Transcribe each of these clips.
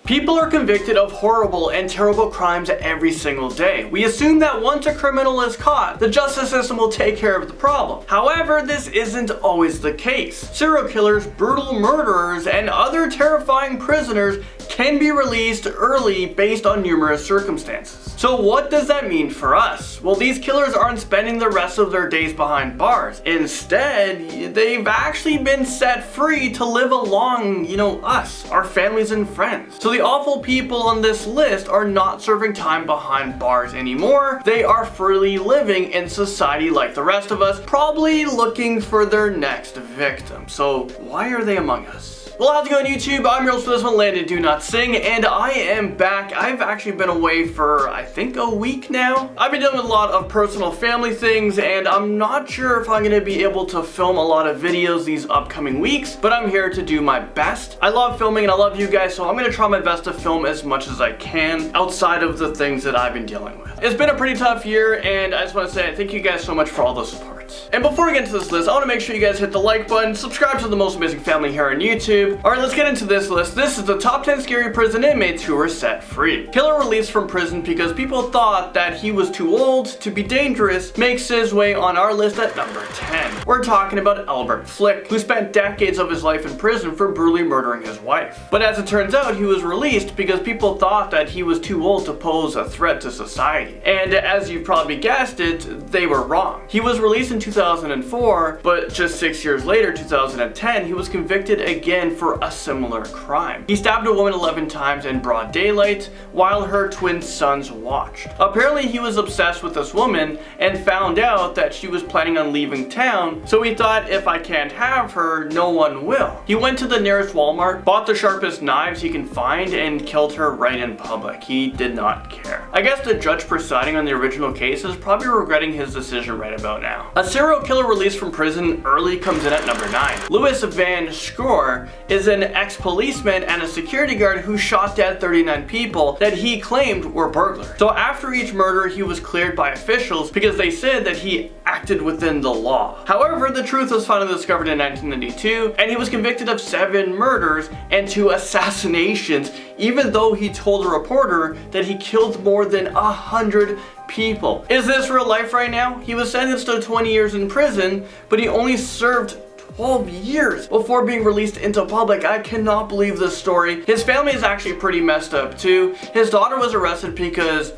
People are convicted of horrible and terrible crimes every single day. We assume that once a criminal is caught, the justice system will take care of the problem. However, this isn't always the case. Serial killers, brutal murderers, and other terrifying prisoners can be released early based on numerous circumstances. So what does that mean for us? Well, these killers aren't spending the rest of their days behind bars. Instead, they've actually been set free to live along, us, our families and friends. So the awful people on this list are not serving time behind bars anymore. They are freely living in society like the rest of us, probably looking for their next victim. So why are they among us? Well, how's it going, YouTube? I'm your host for this one, Landon Do Not Sing, and I am back. I've actually been away for, I think, a week now. I've been dealing with a lot of personal family things, and I'm not sure if I'm going to be able to film a lot of videos these upcoming weeks, but I'm here to do my best. I love filming and I love you guys, so I'm going to try my best to film as much as I can outside of the things that I've been dealing with. It's been a pretty tough year, and I just want to say thank you guys so much for all the support. And before we get into this list, I want to make sure you guys hit the like button, subscribe to the most amazing family here on YouTube. Alright, let's get into this list. This is the top 10 scary prison inmates who were set free. Killer released from prison because people thought that he was too old to be dangerous makes his way on our list at number 10. We're talking about Albert Flick, who spent decades of his life in prison for brutally murdering his wife. But as it turns out, he was released because people thought that he was too old to pose a threat to society. And as you've probably guessed it, they were wrong. He was released in 2004, but just 6 years later, 2010, he was convicted again for a similar crime. He stabbed a woman 11 times in broad daylight while her twin sons watched. Apparently, he was obsessed with this woman and found out that she was planning on leaving town, so he thought, if I can't have her, no one will. He went to the nearest Walmart, bought the sharpest knives he can find, and killed her right in public. He did not care. I guess the judge presiding on the original case is probably regretting his decision right about now. A serial killer released from prison early comes in at number 9. Louis Van Schoor is an ex-policeman and a security guard who shot dead 39 people that he claimed were burglars. So after each murder, he was cleared by officials because they said that he acted within the law. However, the truth was finally discovered in 1992, and he was convicted of 7 murders and 2 assassinations, even though he told a reporter that he killed more than 100 people. Is this real life right now? He was sentenced to 20 years in prison, but he only served 12 years before being released into public. I cannot believe this story. His family is actually pretty messed up too. His daughter was arrested because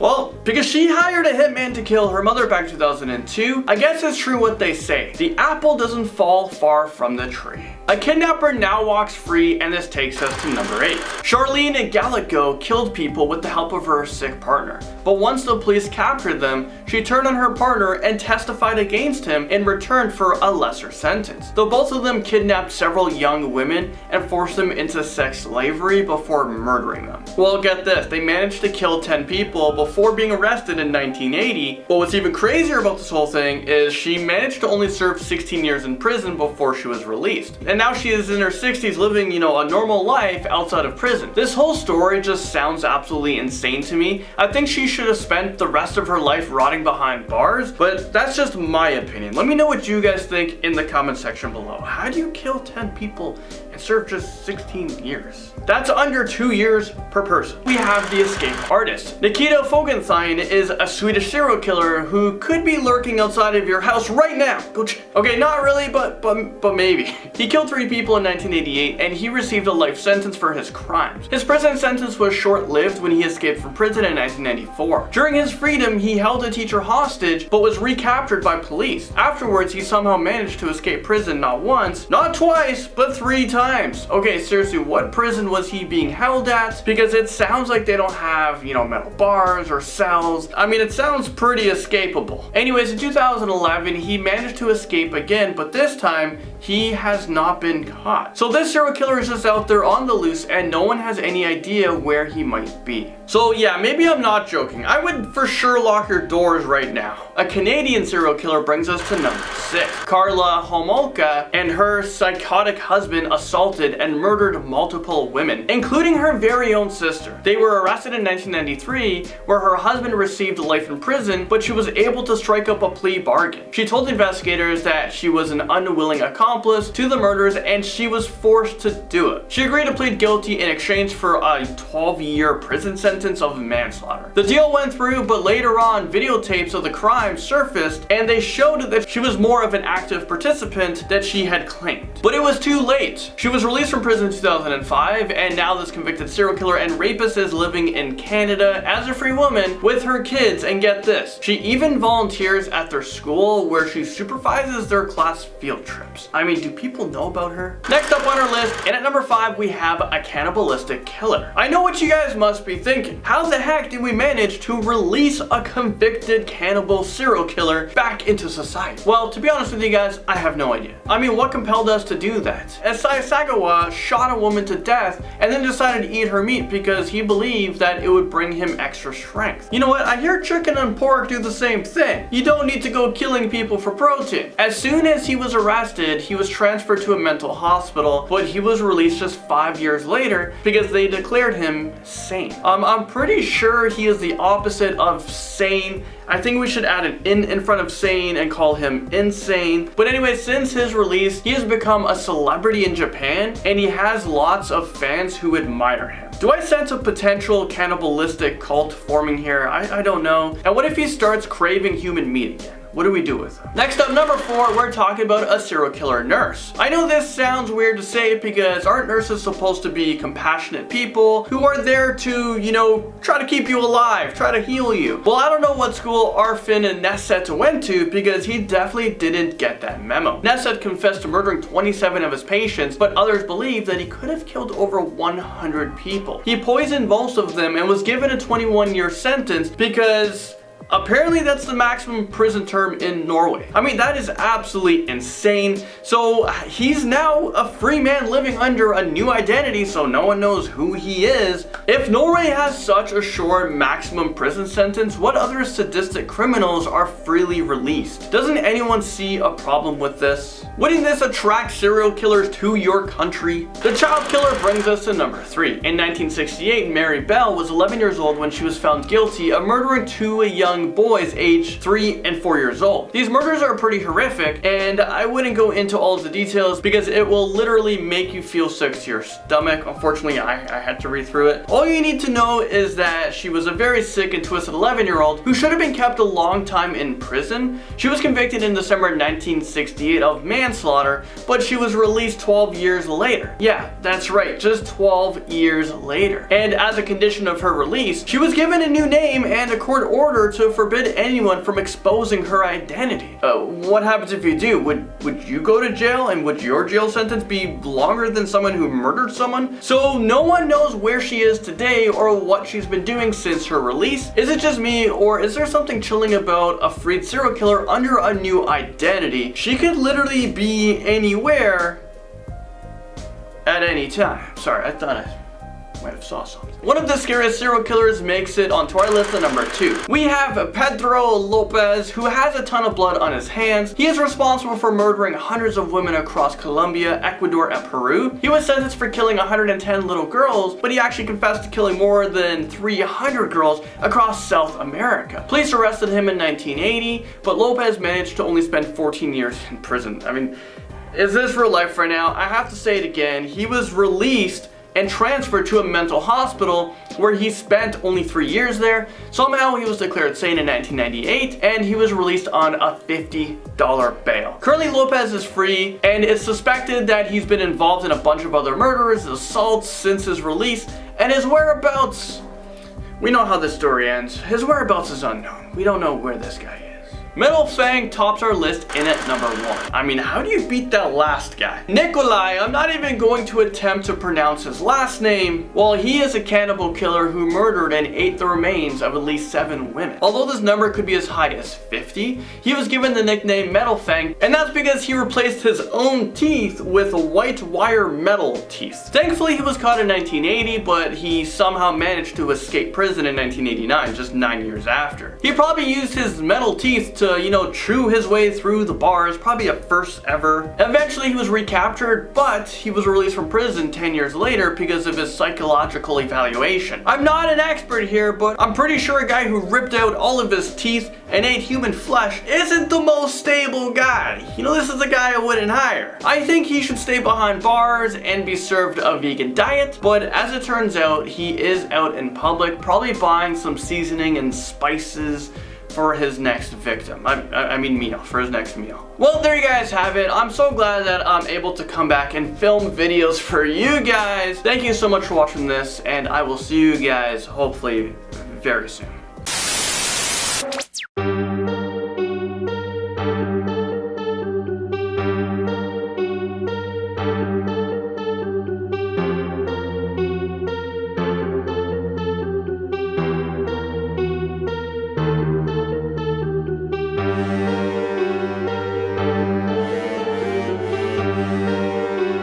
she hired a hitman to kill her mother back in 2002. I guess it's true what they say. The apple doesn't fall far from the tree. A kidnapper now walks free, and this takes us to number 8. CHARLENE Gallego killed people with the help of her sick partner. But once the police captured them, she turned on her partner and testified against him in return for a lesser sentence. Though both of them kidnapped several young women and forced them into sex slavery before murdering them. Well, get this, they managed to kill 10 people before being arrested in 1980. But what's even crazier about this whole thing is she managed to only serve 16 years in prison before she was released. And now she is in her 60s living, a normal life outside of prison. This whole story just sounds absolutely insane to me. I think she should have spent the rest of her life rotting behind bars, but that's just my opinion. Let me know what you guys think in the comment section below. How do you kill 10 people and serve just 16 years? That's under 2 years per person. We have the escape artist. NIKITA FOUGANTHINE is a Swedish serial killer who could be lurking outside of your house right now. Go check. Okay, not really, but maybe. He killed 3 people in 1988, and he received a life sentence for his crimes. His prison sentence was short-lived when he escaped from prison in 1994. During his freedom, he held a teacher hostage, but was recaptured by police. Afterwards, he somehow managed to escape prison not once, not twice, but 3 times. Okay, seriously, what prison was he being held at? Because it sounds like they don't have, metal bars or cells. I mean, it sounds pretty escapable. Anyways, in 2011, he managed to escape again, but this time, he has not been caught. So this serial killer is just out there on the loose, and no one has any idea where he might be. So yeah, maybe I'm not joking. I would for sure lock your doors right now. A Canadian serial killer brings us to number 6. KARLA HOMOLKA and her psychotic husband assaulted and murdered multiple women, including her very own sister. They were arrested in 1993, where her husband received life in prison, but she was able to strike up a plea bargain. She told investigators that she was an unwilling accomplice accomplice to the murders, and she was forced to do it. She agreed to plead guilty in exchange for a 12-year prison sentence of manslaughter. The deal went through, but later on, videotapes of the crime surfaced, and they showed that she was more of an active participant than she had claimed. But it was too late. She was released from prison in 2005, and now this convicted serial killer and rapist is living in Canada as a free woman with her kids, and get this, she even volunteers at their school where she supervises their class field trips. I mean, do people know about her? Next up on our list, and at number 5, we have a cannibalistic killer. I know what you guys must be thinking. How the heck did we manage to release a convicted cannibal serial killer back into society? Well, to be honest with you guys, I have no idea. I mean, what compelled us to do that? SAGAWA shot a woman to death and then decided to eat her meat because he believed that it would bring him extra strength. You know what? I hear chicken and pork do the same thing. You don't need to go killing people for protein. As soon as he was arrested, he was transferred to a mental hospital, but he was released just 5 years later because they declared him sane. I'm pretty sure he is the opposite of sane. I think we should add an in front of sane and call him insane. But anyway, since his release, he has become a celebrity in Japan, and he has lots of fans who admire him. Do I sense a potential cannibalistic cult forming here? I don't know. And what if he starts craving human meat again? What do we do with him? Next up, number 4, we're talking about a serial killer nurse. I know this sounds weird to say because aren't nurses supposed to be compassionate people who are there to, you know, try to keep you alive, try to heal you? Well, I don't know what school ARNFINN and NESSET went to because he definitely didn't get that memo. NESSET confessed to murdering 27 of his patients, but others believe that he could have killed over 100 people. He poisoned most of them and was given a 21-year sentence because apparently that's the maximum prison term in Norway. I mean, that is absolutely insane. So he's now a free man living under a new identity, so no one knows who he is. If Norway has such a short maximum prison sentence, what other sadistic criminals are freely released? Doesn't anyone see a problem with this? Wouldn't this attract serial killers to your country? The child killer brings us to number 3. In 1968, Mary Bell was 11 years old when she was found guilty of murdering 2 young boys aged 3 and 4 years old. These murders are pretty horrific, and I wouldn't go into all of the details because it will literally make you feel sick to your stomach. Unfortunately, I had to read through it. All you need to know is that she was a very sick and twisted 11-year-old who should have been kept a long time in prison. She was convicted in December 1968 of manslaughter, but she was released 12 years later. Yeah, that's right, just 12 years later. And as a condition of her release, she was given a new name and a court order to forbid anyone from exposing her identity. What happens if you do? Would you go to jail, and would your jail sentence be longer than someone who murdered someone? So no one knows where she is today or what she's been doing since her release. Is it just me, or is there something chilling about a freed serial killer under a new identity? She could literally be anywhere at any time. Sorry, I thought I might have saw something. One of the scariest serial killers makes it onto our list at number 2. We have Pedro Lopez, who has a ton of blood on his hands. He is responsible for murdering hundreds of women across Colombia, Ecuador, and Peru. He was sentenced for killing 110 little girls, but he actually confessed to killing more than 300 girls across South America. Police arrested him in 1980, but Lopez managed to only spend 14 years in prison. I mean, is this real life right now? I have to say it again. He was released and transferred to a mental hospital where he spent only 3 years there. Somehow he was declared sane in 1998 and he was released on a $50 bail. Currently Lopez is free, and it's suspected that he's been involved in a bunch of other murders, assaults since his release, and his whereabouts, we know how this story ends. His whereabouts is unknown. We don't know where this guy is. Metal Fang tops our list in at number 1. I mean, how do you beat that last guy? Nikolai, I'm not even going to attempt to pronounce his last name. Well, he is a cannibal killer who murdered and ate the remains of at least 7 women. Although this number could be as high as 50, he was given the nickname Metal Fang, and that's because he replaced his own teeth with white wire metal teeth. Thankfully, he was caught in 1980, but he somehow managed to escape prison in 1989, just 9 years after. He probably used his metal teeth to to, you know, chew his way through the bars, probably a first ever. Eventually he was recaptured, but he was released from prison 10 years later because of his psychological evaluation. I'm not an expert here, but I'm pretty sure a guy who ripped out all of his teeth and ate human flesh isn't the most stable guy. You know, this is a guy I wouldn't hire. I think he should stay behind bars and be served a vegan diet, but as it turns out, he is out in public, probably buying some seasoning and spices for his next victim. I mean meal, for his next meal. Well, there you guys have it. I'm so glad that I'm able to come back and film videos for you guys. Thank you so much for watching this, and I will see you guys hopefully very soon.